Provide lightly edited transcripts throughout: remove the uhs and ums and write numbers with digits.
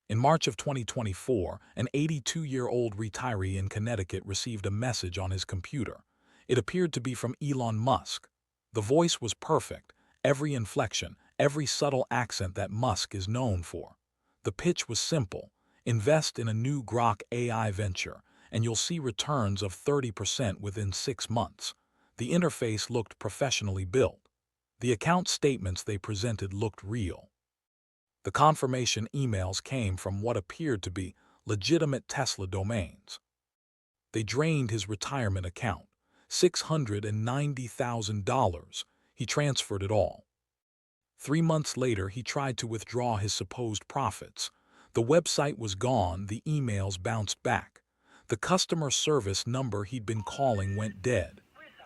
In March of 2024, an 82-year-old retiree in Connecticut received a message on his computer. It appeared to be from Elon Musk. The voice was perfect, every inflection, every subtle accent that Musk is known for. The pitch was simple: invest in a new Grok AI venture, and you'll see returns of 30% within 6 months. The interface looked professionally built. The account statements they presented looked real. The confirmation emails came from what appeared to be legitimate Tesla domains. They drained his retirement account, $690,000. He transferred it all. 3 months later, he tried to withdraw his supposed profits. The website was gone, the emails bounced back. The customer service number he'd been calling went dead.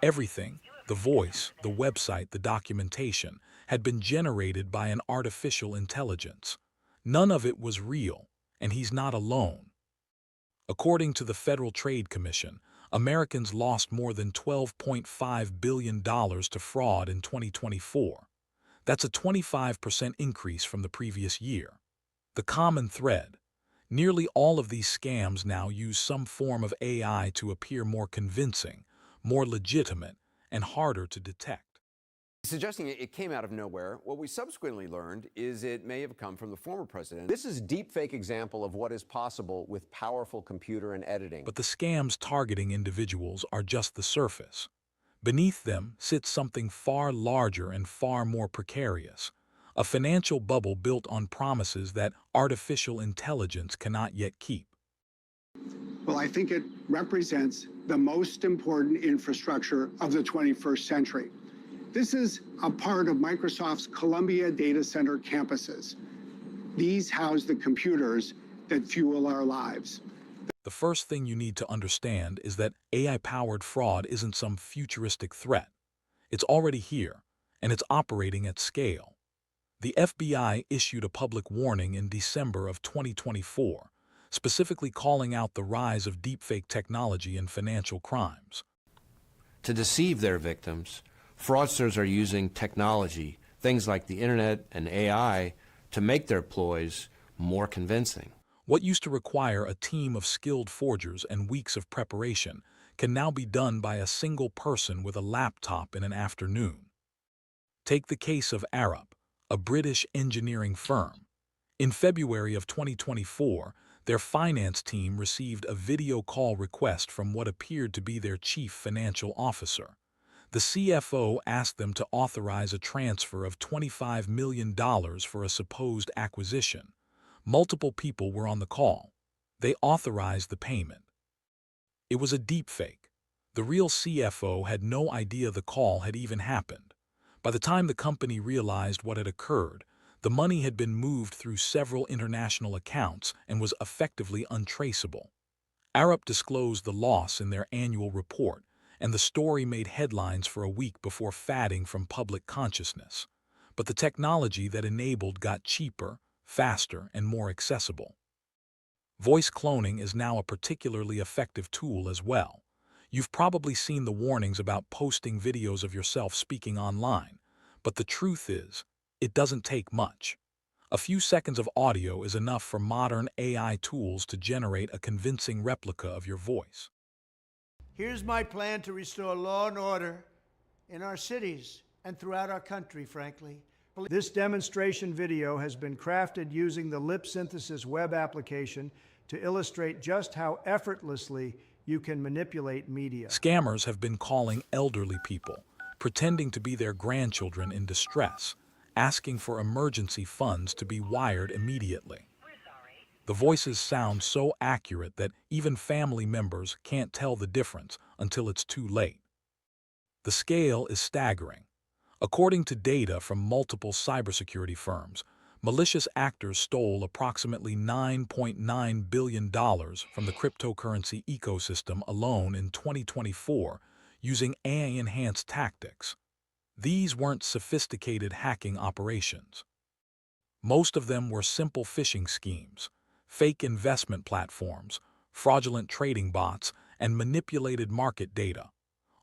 Everything, the voice, the website, the documentation, had been generated by an artificial intelligence. None of it was real, and he's not alone. According to the Federal Trade Commission, Americans lost more than $12.5 billion to fraud in 2024. That's a 25% increase from the previous year. The common thread: nearly all of these scams now use some form of AI to appear more convincing, more legitimate, and harder to detect. Suggesting it came out of nowhere. What we subsequently learned is it may have come from the former president. This is a deepfake example of what is possible with powerful computer and editing. But the scams targeting individuals are just the surface. Beneath them sits something far larger and far more precarious: a financial bubble built on promises that artificial intelligence cannot yet keep. Well, I think it represents the most important infrastructure of the 21st century. This is a part of Microsoft's Columbia data center campuses. These house the computers that fuel our lives. The first thing you need to understand is that AI-powered fraud isn't some futuristic threat. It's already here, and it's operating at scale. The FBI issued a public warning in December of 2024, specifically calling out the rise of deepfake technology in financial crimes. To deceive their victims, fraudsters are using technology, things like the internet and AI, to make their ploys more convincing. What used to require a team of skilled forgers and weeks of preparation can now be done by a single person with a laptop in an afternoon. Take the case of Arup, a British engineering firm. In February of 2024, their finance team received a video call request from what appeared to be their chief financial officer. The CFO asked them to authorize a transfer of $25 million for a supposed acquisition. Multiple people were on the call. They authorized the payment. It was a deepfake. The real CFO had no idea the call had even happened. By the time the company realized what had occurred, the money had been moved through several international accounts and was effectively untraceable. Arup disclosed the loss in their annual report, and the story made headlines for a week before fading from public consciousness. But the technology that enabled got cheaper, faster, and more accessible. Voice cloning is now a particularly effective tool as well. You've probably seen the warnings about posting videos of yourself speaking online, but the truth is, it doesn't take much. A few seconds of audio is enough for modern AI tools to generate a convincing replica of your voice. Here's my plan to restore law and order in our cities and throughout our country, frankly. This demonstration video has been crafted using the lip synthesis web application to illustrate just how effortlessly you can manipulate media. Scammers have been calling elderly people, pretending to be their grandchildren in distress, asking for emergency funds to be wired immediately. The voices sound so accurate that even family members can't tell the difference until it's too late. The scale is staggering. According to data from multiple cybersecurity firms, malicious actors stole approximately $9.9 billion from the cryptocurrency ecosystem alone in 2024 using AI-enhanced tactics. These weren't sophisticated hacking operations. Most of them were simple phishing schemes, fake investment platforms, fraudulent trading bots, and manipulated market data,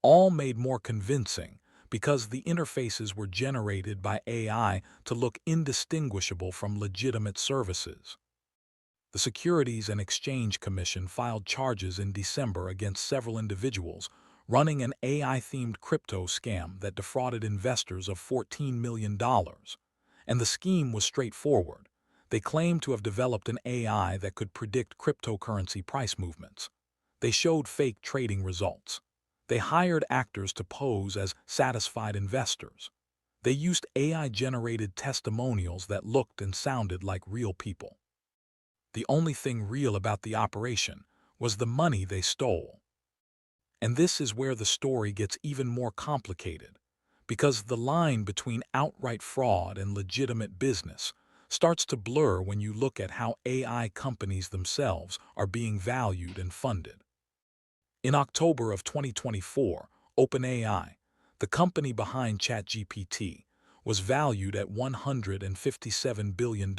all made more convincing because the interfaces were generated by AI to look indistinguishable from legitimate services. The Securities and Exchange Commission filed charges in December against several individuals running an AI-themed crypto scam that defrauded investors of $14 million. And the scheme was straightforward. They claimed to have developed an AI that could predict cryptocurrency price movements. They showed fake trading results. They hired actors to pose as satisfied investors. They used AI-generated testimonials that looked and sounded like real people. The only thing real about the operation was the money they stole. And this is where the story gets even more complicated, because the line between outright fraud and legitimate business starts to blur when you look at how AI companies themselves are being valued and funded. In October of 2024, OpenAI, the company behind ChatGPT, was valued at $157 billion.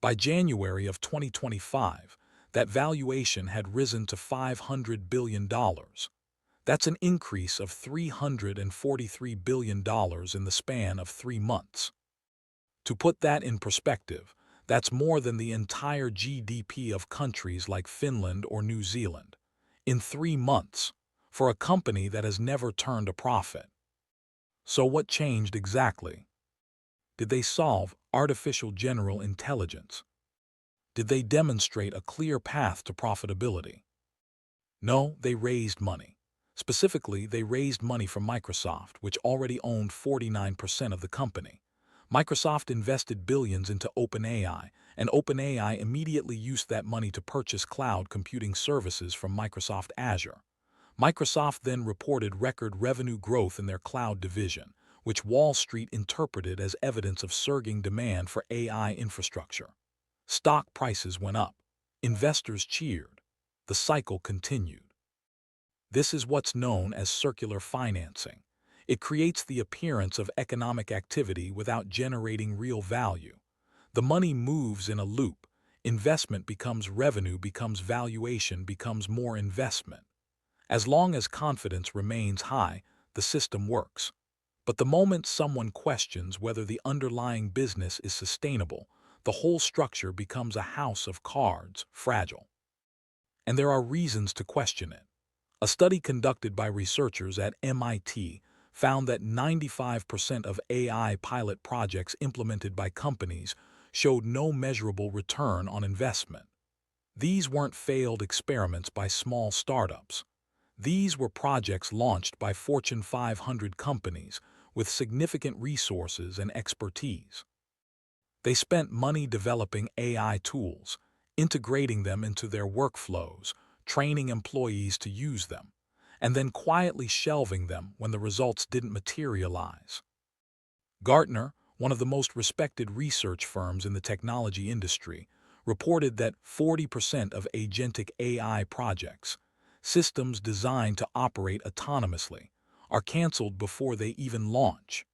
By January of 2025, that valuation had risen to $500 billion. That's an increase of $343 billion in the span of 3 months. To put that in perspective, that's more than the entire GDP of countries like Finland or New Zealand. In 3 months, for a company that has never turned a profit. So what changed exactly? Did they solve artificial general intelligence? Did they demonstrate a clear path to profitability? No, they raised money. Specifically, they raised money from Microsoft, which already owned 49% of the company. Microsoft invested billions into OpenAI, and OpenAI immediately used that money to purchase cloud computing services from Microsoft Azure. Microsoft then reported record revenue growth in their cloud division, which Wall Street interpreted as evidence of surging demand for AI infrastructure. Stock prices went up. Investors cheered. The cycle continued. This is what's known as circular financing. It creates the appearance of economic activity without generating real value. The money moves in a loop. Investment becomes revenue, becomes valuation, becomes more investment. As long as confidence remains high, the system works. But the moment someone questions whether the underlying business is sustainable, the whole structure becomes a house of cards, fragile. And there are reasons to question it. A study conducted by researchers at MIT found that 95% of AI pilot projects implemented by companies showed no measurable return on investment. These weren't failed experiments by small startups. These were projects launched by Fortune 500 companies with significant resources and expertise. They spent money developing AI tools, integrating them into their workflows, training employees to use them, and then quietly shelving them when the results didn't materialize. Gartner, one of the most respected research firms in the technology industry, reported that 40% of agentic AI projects, systems designed to operate autonomously, are canceled before they even launch.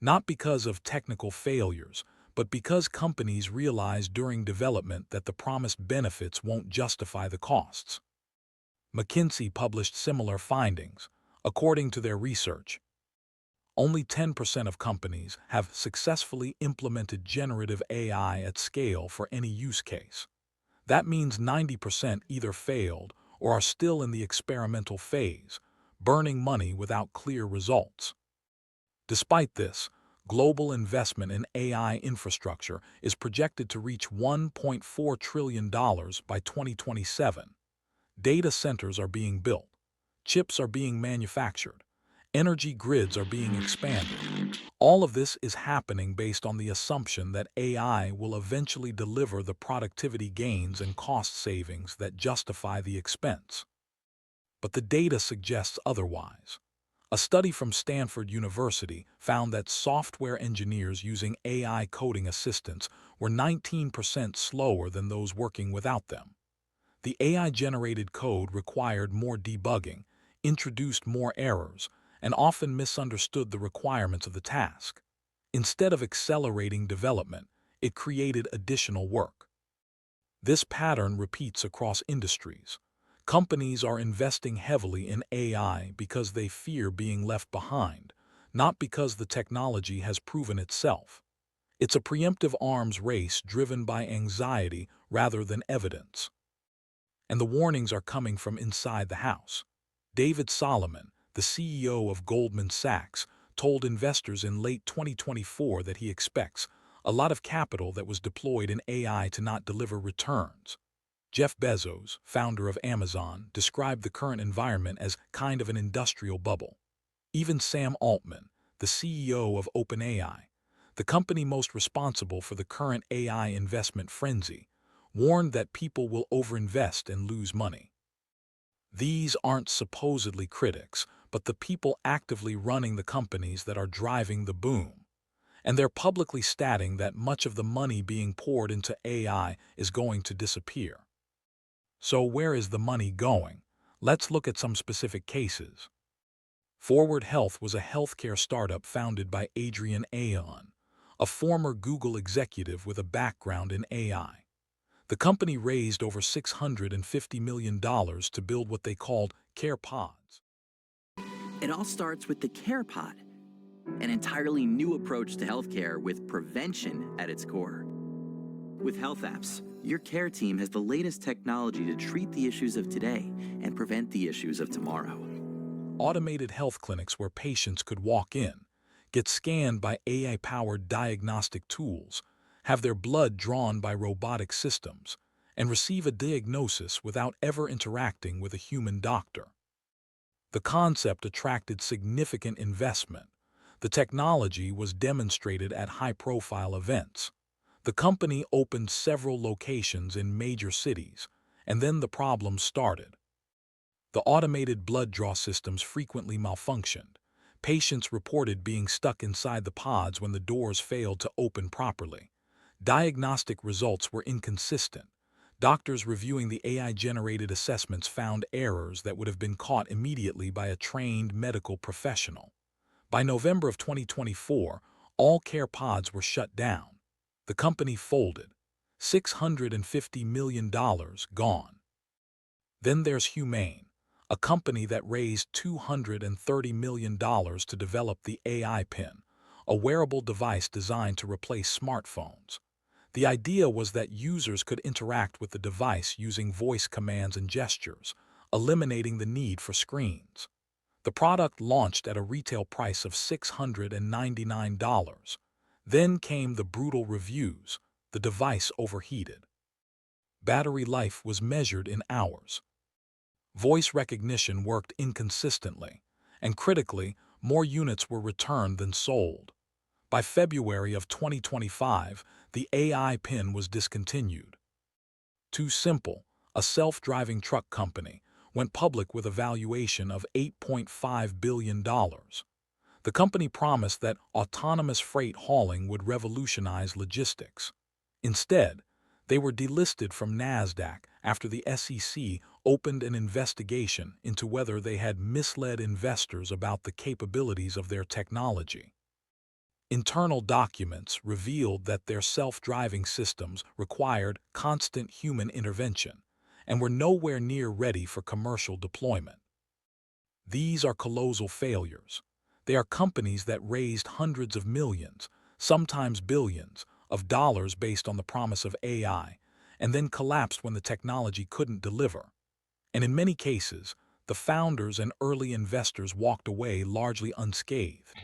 Not because of technical failures, but because companies realize during development that the promised benefits won't justify the costs. McKinsey published similar findings. According to their research, only 10% of companies have successfully implemented generative AI at scale for any use case. That means 90% either failed or are still in the experimental phase, burning money without clear results. Despite this, global investment in AI infrastructure is projected to reach $1.4 trillion by 2027. Data centers are being built, chips are being manufactured, energy grids are being expanded. All of this is happening based on the assumption that AI will eventually deliver the productivity gains and cost savings that justify the expense. But the data suggests otherwise. A study from Stanford University found that software engineers using AI coding assistants were 19% slower than those working without them. The AI-generated code required more debugging, introduced more errors, and often misunderstood the requirements of the task. Instead of accelerating development, it created additional work. This pattern repeats across industries. Companies are investing heavily in AI because they fear being left behind, not because the technology has proven itself. It's a preemptive arms race driven by anxiety rather than evidence. And the warnings are coming from inside the house. David Solomon, the CEO of Goldman Sachs, told investors in late 2024 that he expects a lot of capital that was deployed in AI to not deliver returns. Jeff Bezos, founder of Amazon, described the current environment as kind of an industrial bubble. Even Sam Altman, the CEO of OpenAI, the company most responsible for the current AI investment frenzy, warned that people will overinvest and lose money. These aren't supposedly critics, but the people actively running the companies that are driving the boom. And they're publicly stating that much of the money being poured into AI is going to disappear. So where is the money going? Let's look at some specific cases. Forward Health was a healthcare startup founded by Adrian Aon, a former Google executive with a background in AI. The company raised over $650 million to build what they called care pods. It all starts with the care pod, an entirely new approach to healthcare with prevention at its core. With health apps, your care team has the latest technology to treat the issues of today and prevent the issues of tomorrow. Automated health clinics where patients could walk in, get scanned by AI-powered diagnostic tools, have their blood drawn by robotic systems, and receive a diagnosis without ever interacting with a human doctor. The concept attracted significant investment. The technology was demonstrated at high-profile events. The company opened several locations in major cities, and then the problem started. The automated blood draw systems frequently malfunctioned. Patients reported being stuck inside the pods when the doors failed to open properly. Diagnostic results were inconsistent. Doctors reviewing the AI-generated assessments found errors that would have been caught immediately by a trained medical professional. By November of 2024, all care pods were shut down. The company folded. $650 million gone. Then there's Humane, a company that raised $230 million to develop the AI Pin, a wearable device designed to replace smartphones. The idea was that users could interact with the device using voice commands and gestures, eliminating the need for screens. The product launched at a retail price of $699. Then came the brutal reviews. The device overheated. Battery life was measured in hours. Voice recognition worked inconsistently, and critically, more units were returned than sold. By February of 2025, the AI Pin was discontinued. TuSimple, a self-driving truck company, went public with a valuation of $8.5 billion. The company promised that autonomous freight hauling would revolutionize logistics. Instead, they were delisted from NASDAQ after the SEC opened an investigation into whether they had misled investors about the capabilities of their technology. Internal documents revealed that their self-driving systems required constant human intervention and were nowhere near ready for commercial deployment. These are colossal failures. They are companies that raised hundreds of millions, sometimes billions, of dollars based on the promise of AI, and then collapsed when the technology couldn't deliver. And in many cases, the founders and early investors walked away largely unscathed.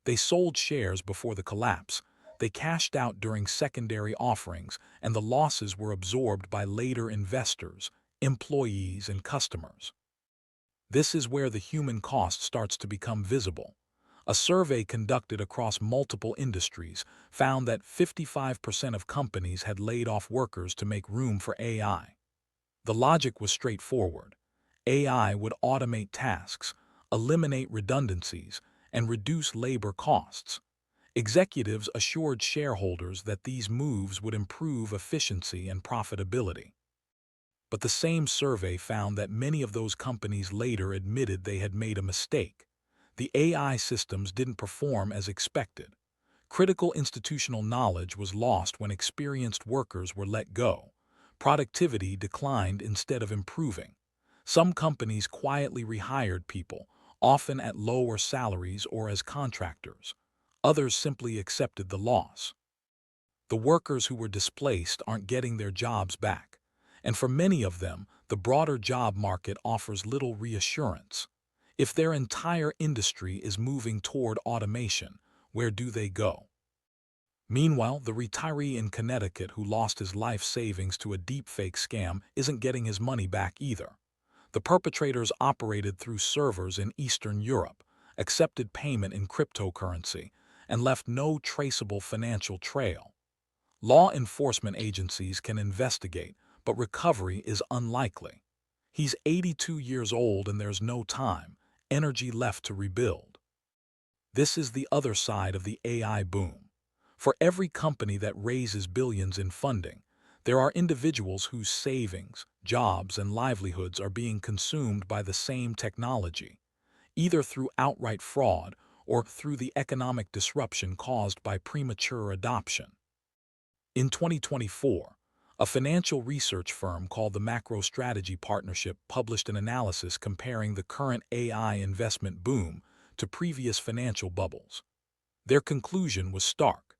They sold shares before the collapse, they cashed out during secondary offerings, and the losses were absorbed by later investors, employees, and customers. This is where the human cost starts to become visible. A survey conducted across multiple industries found that 55% of companies had laid off workers to make room for AI. The logic was straightforward. AI would automate tasks, eliminate redundancies, and reduce labor costs. Executives assured shareholders that these moves would improve efficiency and profitability. But the same survey found that many of those companies later admitted they had made a mistake. The AI systems didn't perform as expected. Critical institutional knowledge was lost when experienced workers were let go. Productivity declined instead of improving. Some companies quietly rehired people, often at lower salaries or as contractors. Others simply accepted the loss. The workers who were displaced aren't getting their jobs back, and for many of them, the broader job market offers little reassurance. If their entire industry is moving toward automation, where do they go? Meanwhile, the retiree in Connecticut who lost his life savings to a deepfake scam isn't getting his money back either. The perpetrators operated through servers in Eastern Europe, accepted payment in cryptocurrency, and left no traceable financial trail. Law enforcement agencies can investigate, but recovery is unlikely. He's 82 years old and there's no time, energy left to rebuild. This is the other side of the AI boom. For every company that raises billions in funding, there are individuals whose savings, jobs, and livelihoods are being consumed by the same technology, either through outright fraud or through the economic disruption caused by premature adoption. In 2024, a financial research firm called the MacroStrategy Partnership published an analysis comparing the current AI investment boom to previous financial bubbles. Their conclusion was stark.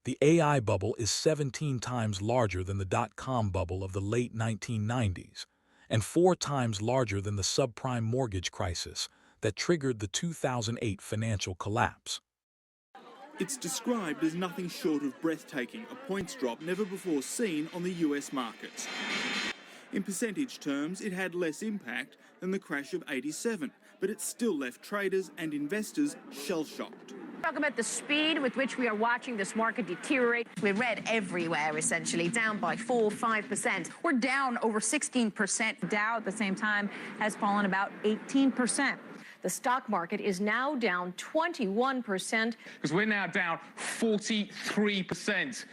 The AI bubble is 17 times larger than the dot-com bubble of the late 1990s, and 4 times larger than the subprime mortgage crisis that triggered the 2008 financial collapse. It's described as nothing short of breathtaking, a points drop never before seen on the US markets. In percentage terms, it had less impact than the crash of '87, but it still left traders and investors shell-shocked. Talk about the speed with which we are watching this market deteriorate. We're red everywhere, essentially, down by 4-5%. We're down over 16%. Dow at the same time has fallen about 18%. The stock market is now down 21%. Because we're now down 43%.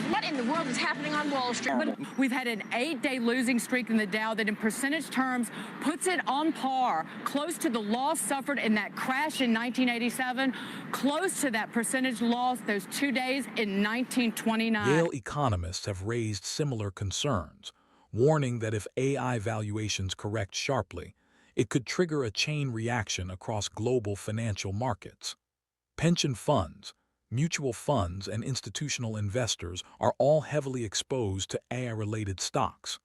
What in the world is happening on Wall Street? We've had an 8-day losing streak in the Dow that in percentage terms puts it on par, close to the loss suffered in that crash in 1987, close to that percentage loss those 2 days in 1929. Yale economists have raised similar concerns, warning that if AI valuations correct sharply, it could trigger a chain reaction across global financial markets. Pension funds, mutual funds, and institutional investors are all heavily exposed to AI-related stocks.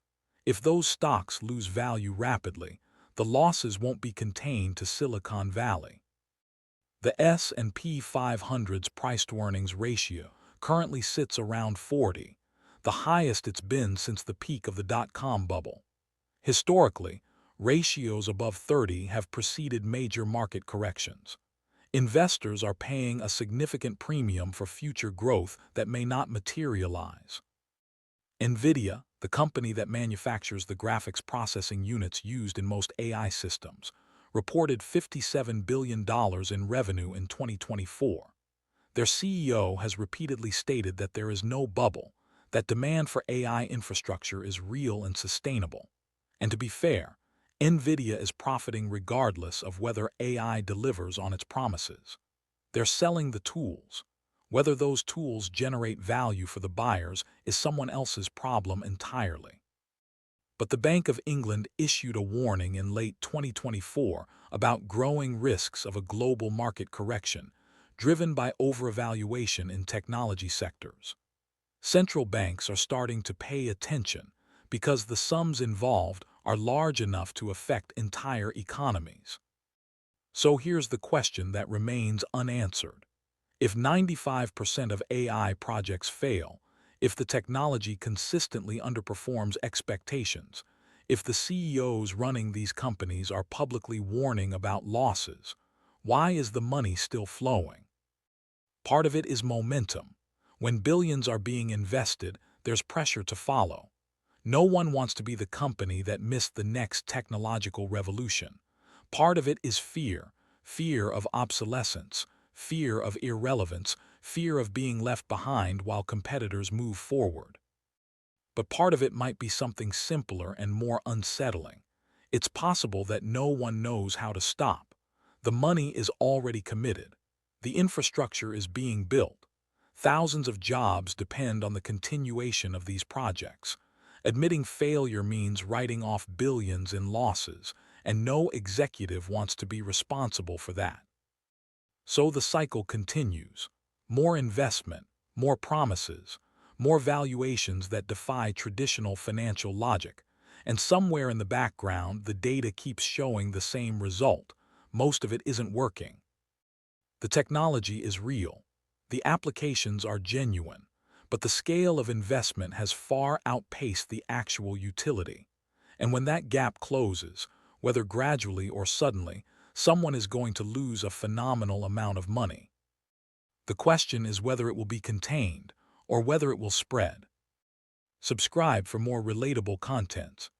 If those stocks lose value rapidly, the losses won't be contained to Silicon Valley. The S&P 500's price-to-earnings ratio currently sits around 40, the highest it's been since the peak of the dot-com bubble. Historically, ratios above 30 have preceded major market corrections. Investors are paying a significant premium for future growth that may not materialize. NVIDIA, the company that manufactures the graphics processing units used in most AI systems, reported $57 billion in revenue in 2024. Their CEO has repeatedly stated that there is no bubble, that demand for AI infrastructure is real and sustainable. And to be fair, NVIDIA is profiting regardless of whether AI delivers on its promises. They're selling the tools. Whether those tools generate value for the buyers is someone else's problem entirely. But the Bank of England issued a warning in late 2024 about growing risks of a global market correction driven by overvaluation in technology sectors. Central banks are starting to pay attention because the sums involved are large enough to affect entire economies. So here's the question that remains unanswered. If 95% of AI projects fail, if the technology consistently underperforms expectations, if the CEOs running these companies are publicly warning about losses, why is the money still flowing? Part of it is momentum. When billions are being invested, there's pressure to follow. No one wants to be the company that missed the next technological revolution. Part of it is fear of obsolescence, fear of irrelevance, fear of being left behind while competitors move forward. But part of it might be something simpler and more unsettling. It's possible that no one knows how to stop. The money is already committed. The infrastructure is being built. Thousands of jobs depend on the continuation of these projects. Admitting failure means writing off billions in losses, and no executive wants to be responsible for that. So the cycle continues. More investment, more promises, more valuations that defy traditional financial logic, and somewhere in the background the data keeps showing the same result. Most of it isn't working. The technology is real. The applications are genuine, but the scale of investment has far outpaced the actual utility. And when that gap closes, whether gradually or suddenly, someone is going to lose a phenomenal amount of money. The question is whether it will be contained or whether it will spread. Subscribe for more relatable content.